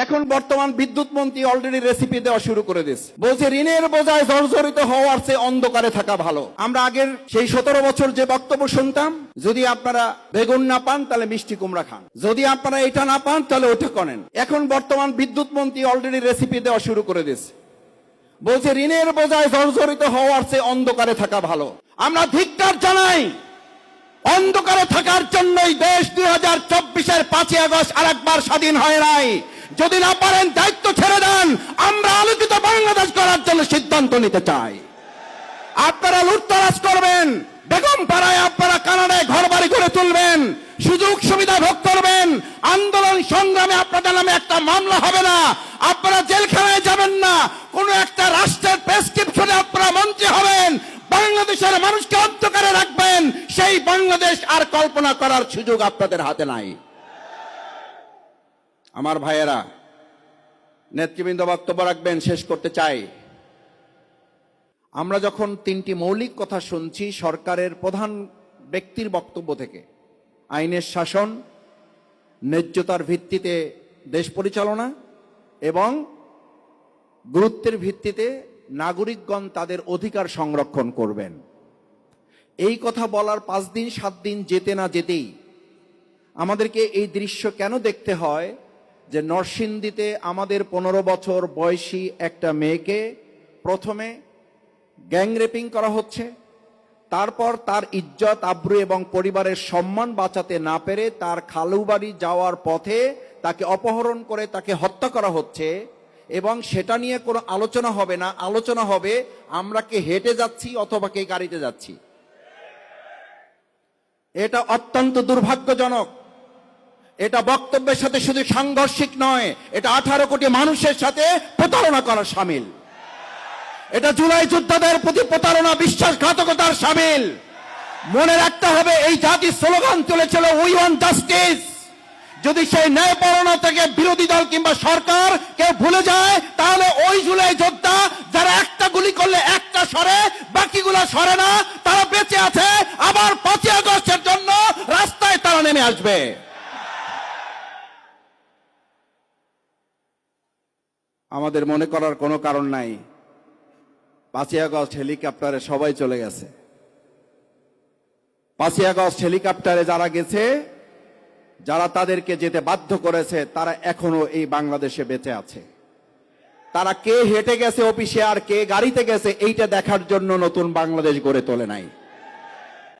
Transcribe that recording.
এখন বর্তমান বিদ্যুৎ মন্ত্রী অলরেডি রেসিপি দেওয়া শুরু করে দিয়েছে, বলছে ঋণের বোঝায় জর্জরিত হওয়ার চেয়ে অন্ধকারে থাকা ভালো। আমরা আগের সেই 17 বছর যে বক্তব্য শুনতাম, যদি আপনারা বেগুন না পান তাহলে মিষ্টি কুমড়া খান, যদি আপনারা এটা না পান তাহলে ওটা করেন। এখন বর্তমান বিদ্যুৎ মন্ত্রী অলরেডি রেসিপি দেওয়া শুরু করে দিয়েছে, বলছে ঋণের বোঝায় জর্জরিত হওয়ার চেয়ে অন্ধকারে থাকা ভালো। আমরা ধিক্কার জানাই, অন্ধকারে থাকার জন্যই দেশ 2024-এর 5ই আগস্ট আরেকবার স্বাধীন হয় নাই। যদি না পারেন দায়িত্ব ছেড়ে দেন, আমরা আলোকিত বাংলাদেশ করার জন্য সিদ্ধান্ত নিতে চাই। আপনারা লুটতরাজ করবেন, বেগম পাড়ায় আপনারা কানাডায় ঘর বাড়ি করে তুলবেন, সুযোগ সুবিধা ভোগ করবেন, আন্দোলন সংগ্রামে আপনাদের নামে একটা মামলা হবে না, আপনারা জেলখানায় যাবেন না, কোন একটা রাষ্ট্রের প্রেসক্রিপশনে আপনারা মন্ত্রী হবেন, বাংলাদেশের মানুষকে অন্ধকারে রাখবেন। সেই বাংলাদেশ আর কল্পনা করার সুযোগ আপনাদের হাতে নাই। আমার ভাইয়েরা, নেতৃবৃন্দ বক্তব্য রাখবেন, শেষ করতে চাই। আমরা যখন 3টি মৌলিক কথা শুনছি সরকারের প্রধান ব্যক্তির বক্তব্য থেকে, আইনের শাসন, ন্যায্যতার ভিত্তিতে দেশ পরিচালনা এবং গুরুত্বের ভিত্তিতে নাগরিকগণ তাদের অধিকার সংরক্ষণ করবেন, এই কথা বলার 5 দিন 7 দিন যেতে না যেতেই আমাদেরকে এই দৃশ্য কেন দেখতে হয় যে নরসিংদীতে আমাদের 15 বছর বয়সী একটা মেয়েকে প্রথমে গ্যাং রেপিং করা হচ্ছে, তারপর তার ইজ্জত আবরু এবং পরিবারের সম্মান বাঁচাতে না পেরে তার খালু বাড়ি যাওয়ার পথে তাকে অপহরণ করে তাকে হত্যা করা হচ্ছে, এবং সেটা নিয়ে কোনো আলোচনা হবে না। আলোচনা হবে আমরা কে হেঁটে যাচ্ছি অথবা কে গাড়িতে যাচ্ছি। এটা অত্যন্ত দুর্ভাগ্যজনক। এটা বক্তব্যের সাথে শুধু সাংঘর্ষিক নয়, এটা 18 কোটি মানুষের সাথে প্রতারণা করার শামিল। এটা জুলাই যোদ্ধাদের প্রতি প্রতারণা, বিশ্বাসঘাতকতার শামিল। মনে রাখতে হবে, এই জাতি স্লোগান তুলেছিল উই ওয়ান্ট জাস্টিস। যদি সেই ন্যায়পরায়ণ থেকে বিরোধী দল কিংবা সরকার কেউ ভুলে যায়, তাহলে ওই জুলাই যোদ্ধা যারা একটা গুলি করলে একটা সরে, বাকিগুলো সরে না, তারা বেঁচে আছে, আবার 5ই আগস্টের জন্য রাস্তায় তারা নেমে আসবে। আমাদের মনে করার কোনো কারণ নাই 5ই আগস্ট হেলিকপ্টারে সবাই চলে গেছে। 5ই আগস্ট হেলিকপ্টারে যারা গেছে, যারা তাদেরকে যেতে বাধ্য করেছে, তারা এখনো এই বাংলাদেশে বেঁচে আছে। তারা কে হেঁটে গেছে অফিসে আর কে গাড়িতে গেছে এইটা দেখার জন্য নতুন বাংলাদেশ গড়ে তোলে নাই।